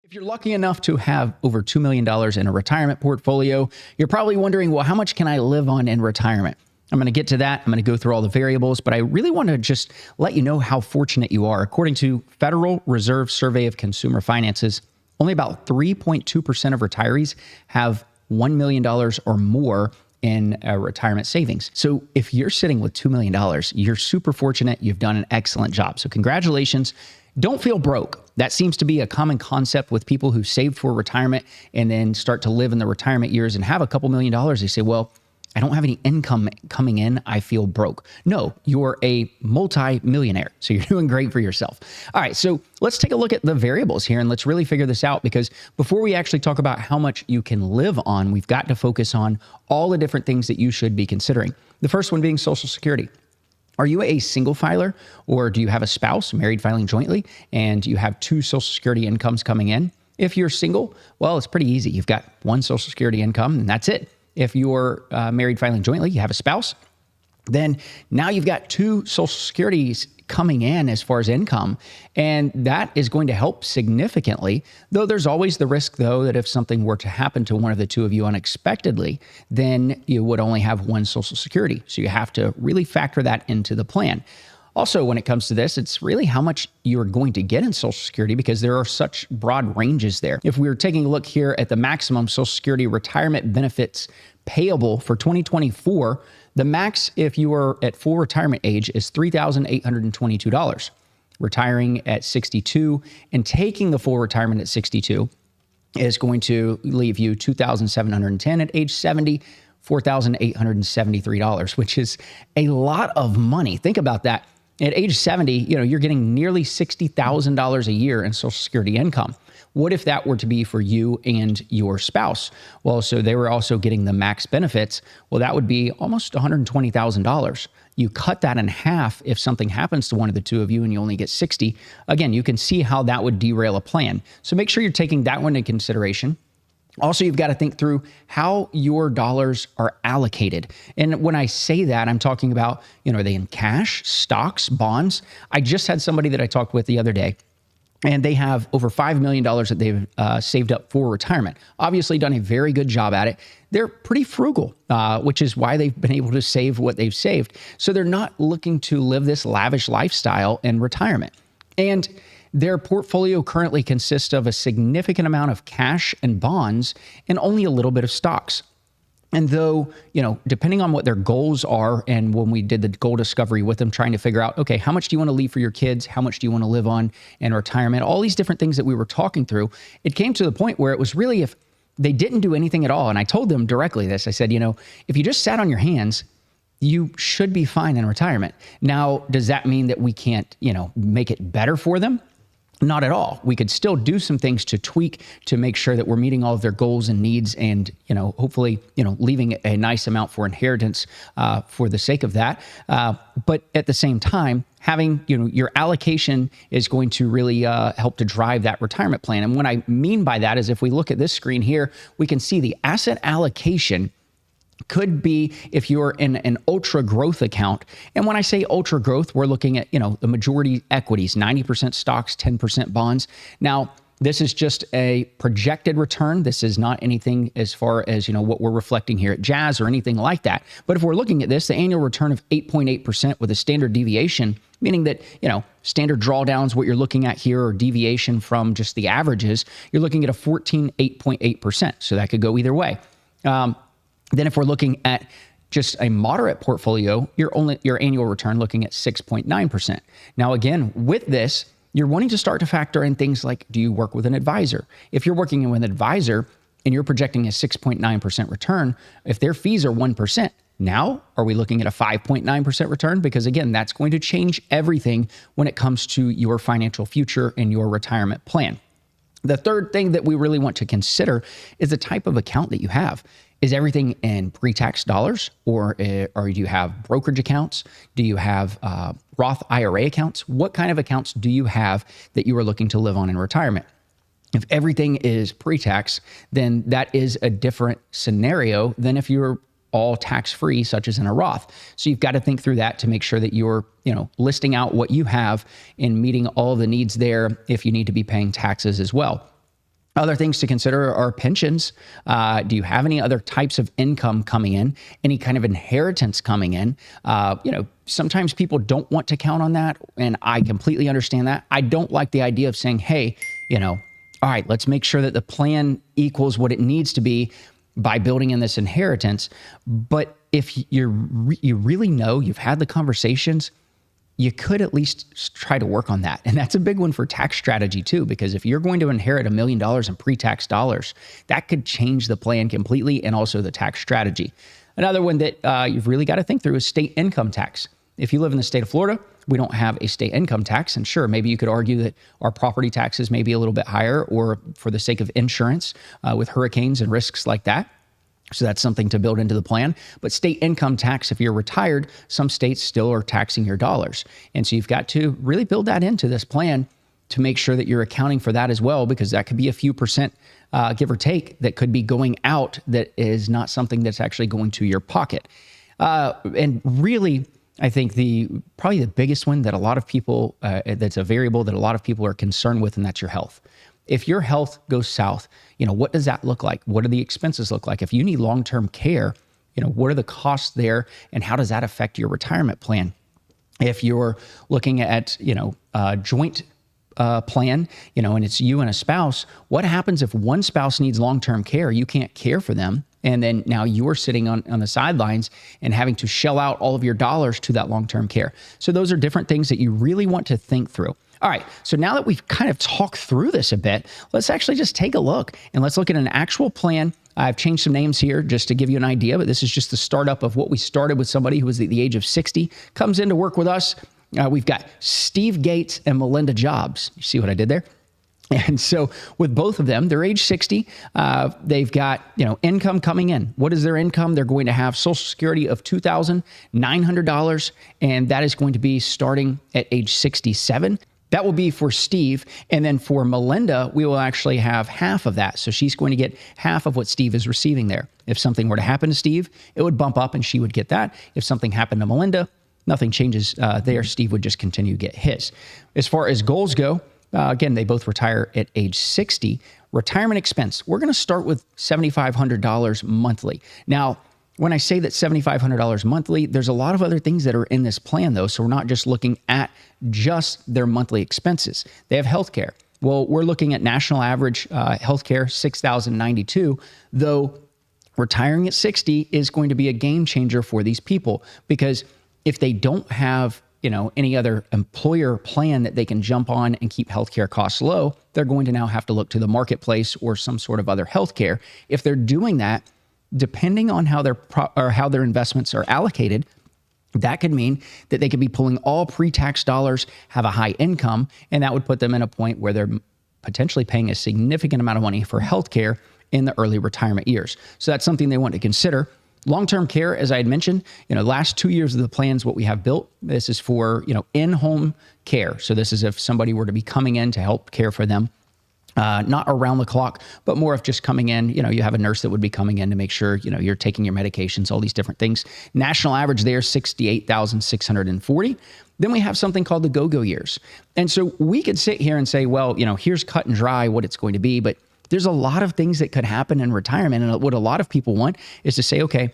If you're lucky enough to have over $2 million in a retirement portfolio, you're probably wondering, well, how much can I live on in retirement? I'm going to get to that. I'm going to go through all the variables, but I really want to just let you know how fortunate you are. According to Federal Reserve Survey of Consumer Finances, only about 3.2% of retirees have $1 million or more in retirement savings. So if you're sitting with $2 million, you're super fortunate. You've done an excellent job. So congratulations. Don't feel broke. That seems to be a common concept with people who save for retirement and then start to live in the retirement years and have a couple $1 million. They say, well, I don't have any income coming in. I feel broke. No, you're a multi-millionaire. So you're doing great for yourself. All right. So let's take a look at the variables here and let's really figure this out, because before we actually talk about how much you can live on, we've got to focus on all the different things that you should be considering. The first one being Social Security. Are you a single filer, or do you have a spouse married filing jointly and you have two Social Security incomes coming in? If you're single, well, it's pretty easy. You've got one Social Security income and that's it. If you're married filing jointly, you have a spouse, then now you've got two Social Securities coming in as far as income, and that is going to help significantly, though there's always the risk, though, that if something were to happen to one of the two of you unexpectedly, then you would only have one Social Security. So you have to really factor that into the plan. Also, when it comes to this, it's really how much you're going to get in Social Security, because there are such broad ranges there. If we were taking a look here at the maximum Social Security retirement benefits payable for 2024, the max, if you are at full retirement age, is $3,822. Retiring at 62 and taking the full retirement at 62 is going to leave you $2,710 at age 70, $4,873, which is a lot of money. Think about that. At age 70, you're getting nearly $60,000 a year in Social Security income. What if that were to be for you and your spouse? Well, so they were also getting the max benefits. Well, that would be almost $120,000. You cut that in half if something happens to one of the two of you and you only get 60. Again, you can see how that would derail a plan. So make sure you're taking that one into consideration. Also, you've got to think through how your dollars are allocated. And when I say that, I'm talking about, are they in cash, stocks, bonds? I just had somebody that I talked with the other day, and they have over $5 million that they've saved up for retirement. Obviously done a very good job at it. They're pretty frugal, which is why they've been able to save what they've saved. So they're not looking to live this lavish lifestyle in retirement. And their portfolio currently consists of a significant amount of cash and bonds and only a little bit of stocks. And though, depending on what their goals are, and when we did the goal discovery with them, trying to figure out, okay, how much do you want to leave for your kids? How much do you want to live on in retirement? All these different things that we were talking through, it came to the point where it was really, if they didn't do anything at all, and I told them directly this, I said, if you just sat on your hands, you should be fine in retirement. Now, does that mean that we can't, make it better for them? Not at all. We could still do some things to tweak to make sure that we're meeting all of their goals and needs, and hopefully leaving a nice amount for inheritance for the sake of that. But at the same time, having your allocation is going to really help to drive that retirement plan. And what I mean by that is, if we look at this screen here, we can see the asset allocation could be if you're in an ultra growth account. And when I say ultra growth, we're looking at, the majority equities, 90% stocks, 10% bonds. Now, this is just a projected return. This is not anything as far as, what we're reflecting here at Jazz or anything like that. But if we're looking at this, the annual return of 8.8% with a standard deviation, meaning that, standard drawdowns, what you're looking at here, or deviation from just the averages, you're looking at a 8.8%. So that could go either way. Then if we're looking at just a moderate portfolio, your annual return looking at 6.9%. Now, again, with this, you're wanting to start to factor in things like, do you work with an advisor? If you're working with an advisor and you're projecting a 6.9% return, if their fees are 1%, now are we looking at a 5.9% return? Because again, that's going to change everything when it comes to your financial future and your retirement plan. The third thing that we really want to consider is the type of account that you have. Is everything in pre-tax dollars, or do you have brokerage accounts? Do you have Roth IRA accounts? What kind of accounts do you have that you are looking to live on in retirement? If everything is pre-tax, then that is a different scenario than if you're all tax-free, such as in a Roth. So you've got to think through that to make sure that you're, listing out what you have and meeting all the needs there if you need to be paying taxes as well. Other things to consider are pensions. Do you have any other types of income coming in? Any kind of inheritance coming in? Sometimes people don't want to count on that, and I completely understand that. I don't like the idea of saying, hey, all right, let's make sure that the plan equals what it needs to be by building in this inheritance. But if you really know, you've had the conversations, you could at least try to work on that. And that's a big one for tax strategy too, because if you're going to inherit $1 million in pre-tax dollars, that could change the plan completely and also the tax strategy. Another one that you've really got to think through is state income tax. If you live in the state of Florida, we don't have a state income tax. And sure, maybe you could argue that our property taxes may be a little bit higher, or for the sake of insurance with hurricanes and risks like that. So that's something to build into the plan. But state income tax, if you're retired, some states still are taxing your dollars. And so you've got to really build that into this plan to make sure that you're accounting for that as well, because that could be a few percent, give or take, that could be going out that is not something that's actually going to your pocket. And really, I think probably the biggest one that a lot of people, that's a variable that a lot of people are concerned with, and that's your health. If your health goes south, what does that look like? What do the expenses look like? If you need long-term care, what are the costs there, and how does that affect your retirement plan? If you're looking at, a joint plan, and it's you and a spouse, what happens if one spouse needs long-term care? You can't care for them. And then now you're sitting on the sidelines and having to shell out all of your dollars to that long-term care. So those are different things that you really want to think through. All right, so now that we've kind of talked through this a bit, let's actually just take a look and let's look at an actual plan. I've changed some names here just to give you an idea, but this is just the startup of what we started with somebody who was at the age of 60, comes in to work with us. We've got Steve Gates and Melinda Jobs. You see what I did there? And so with both of them, they're age 60. They've got, income coming in. What is their income? They're going to have Social Security of $2,900, and that is going to be starting at age 67. That will be for Steve. And then for Melinda, we will actually have half of that. So she's going to get half of what Steve is receiving there. If something were to happen to Steve, it would bump up and she would get that. If something happened to Melinda, nothing changes there. Steve would just continue to get his. As far as goals go, again, they both retire at age 60. Retirement expense, we're going to start with $7,500 monthly. Now, when I say that $7,500 monthly, there's a lot of other things that are in this plan, though. So we're not just looking at just their monthly expenses. They have healthcare. Well, we're looking at national average healthcare, $6,092, though retiring at 60 is going to be a game changer for these people, because if they don't have any other employer plan that they can jump on and keep healthcare costs low, they're going to now have to look to the marketplace or some sort of other healthcare. If they're doing that, depending on how their investments are allocated, that could mean that they could be pulling all pre-tax dollars, have a high income, and that would put them in a point where they're potentially paying a significant amount of money for healthcare in the early retirement years. So that's something they want to consider. Long-term care, as I had mentioned, last 2 years of the plans, what we have built, this is for, in-home care. So this is if somebody were to be coming in to help care for them. Not around the clock, but more of just coming in. You have a nurse that would be coming in to make sure, you're taking your medications, all these different things. National average there, 68,640. Then we have something called the go-go years. And so we could sit here and say, well, here's cut and dry what it's going to be, but there's a lot of things that could happen in retirement. And what a lot of people want is to say, okay,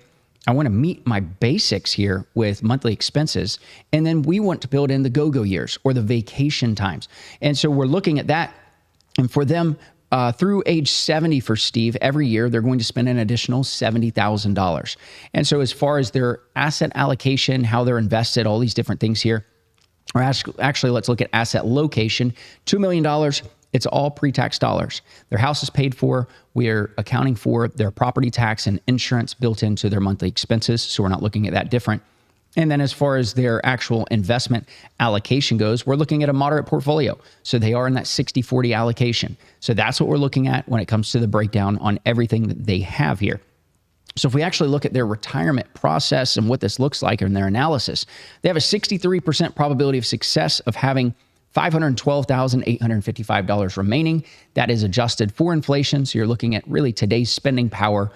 I want to meet my basics here with monthly expenses. And then we want to build in the go-go years or the vacation times. And so we're looking at that. And for them, through age 70 for Steve, every year they're going to spend an additional $70,000. And so as far as their asset allocation, how they're invested, all these different things here, or actually let's look at asset location, $2 million, it's all pre-tax dollars. Their house is paid for. We're accounting for their property tax and insurance built into their monthly expenses. So we're not looking at that different. And then as far as their actual investment allocation goes, we're looking at a moderate portfolio. So they are in that 60-40 allocation. So that's what we're looking at when it comes to the breakdown on everything that they have here. So if we actually look at their retirement process and what this looks like in their analysis, they have a 63% probability of success of having $512,855 remaining. That is adjusted for inflation. So you're looking at really today's spending power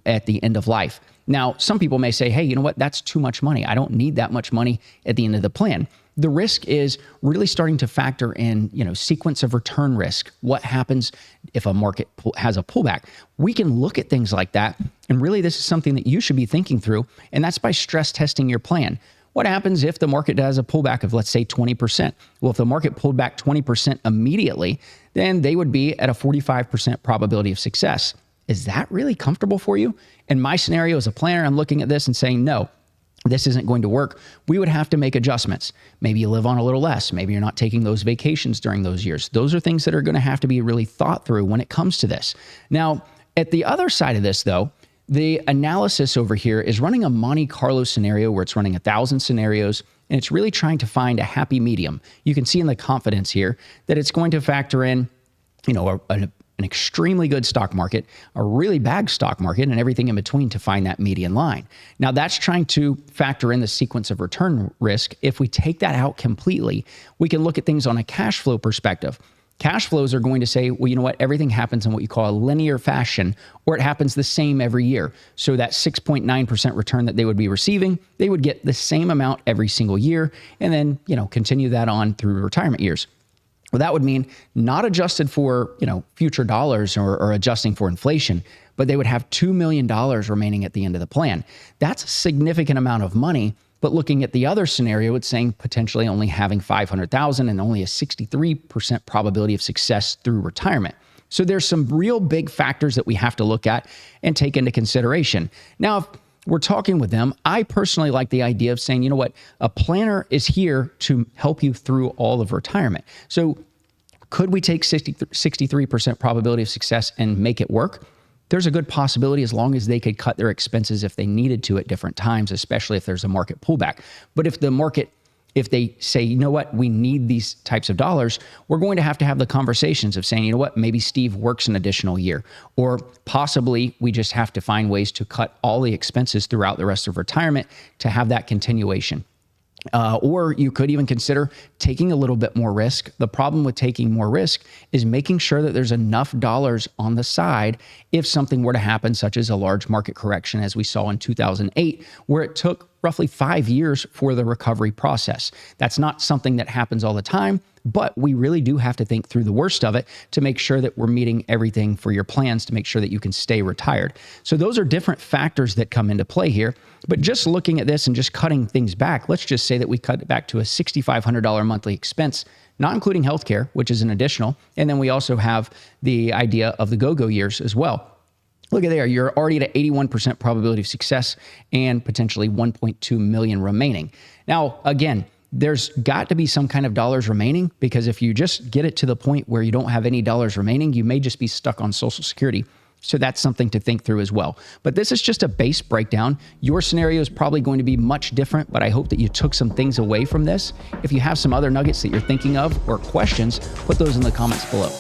at the end of life. Now, some people may say, hey, you know what? That's too much money. I don't need that much money at the end of the plan. The risk is really starting to factor in, sequence of return risk. What happens if a market has a pullback? We can look at things like that. And really, this is something that you should be thinking through. And that's by stress testing your plan. What happens if the market does a pullback of, let's say, 20%? Well, if the market pulled back 20% immediately, then they would be at a 45% probability of success. Is that really comfortable for you? In my scenario as a planner, I'm looking at this and saying, no, this isn't going to work. We would have to make adjustments. Maybe you live on a little less. Maybe you're not taking those vacations during those years. Those are things that are going to have to be really thought through when it comes to this. Now, at the other side of this, though, the analysis over here is running a Monte Carlo scenario where it's running 1,000 scenarios, and it's really trying to find a happy medium. You can see in the confidence here that it's going to factor in, an extremely good stock market, a really bad stock market, and everything in between to find that median line. Now, that's trying to factor in the sequence of return risk. If we take that out completely, we can look at things on a cash flow perspective. Cash flows are going to say, well, you know what? Everything happens in what you call a linear fashion, or it happens the same every year. So that 6.9% return that they would be receiving, they would get the same amount every single year, and then, continue that on through retirement years. Well, that would mean not adjusted for, future dollars or adjusting for inflation, but they would have $2 million remaining at the end of the plan. That's a significant amount of money. But looking at the other scenario, it's saying potentially only having $500,000 and only a 63% probability of success through retirement. So there's some real big factors that we have to look at and take into consideration. Now, if we're talking with them, I personally like the idea of saying, you know what, a planner is here to help you through all of retirement. So could we take 63% probability of success and make it work? There's a good possibility as long as they could cut their expenses if they needed to at different times, especially if there's a market pullback. But if they say, you know what, we need these types of dollars, we're going to have the conversations of saying, you know what, maybe Steve works an additional year, or possibly we just have to find ways to cut all the expenses throughout the rest of retirement to have that continuation. Or you could even consider taking a little bit more risk. The problem with taking more risk is making sure that there's enough dollars on the side if something were to happen, such as a large market correction, as we saw in 2008, where it took roughly 5 years for the recovery process. That's not something that happens all the time, but we really do have to think through the worst of it to make sure that we're meeting everything for your plans to make sure that you can stay retired. So those are different factors that come into play here. But just looking at this and just cutting things back, let's just say that we cut it back to a $6,500 monthly expense, not including healthcare, which is an additional. And then we also have the idea of the go-go years as well. Look at there, you're already at an 81% probability of success and potentially 1.2 million remaining. Now, again, there's got to be some kind of dollars remaining, because if you just get it to the point where you don't have any dollars remaining, you may just be stuck on Social Security. So that's something to think through as well. But this is just a base breakdown. Your scenario is probably going to be much different, but I hope that you took some things away from this. If you have some other nuggets that you're thinking of or questions, put those in the comments below.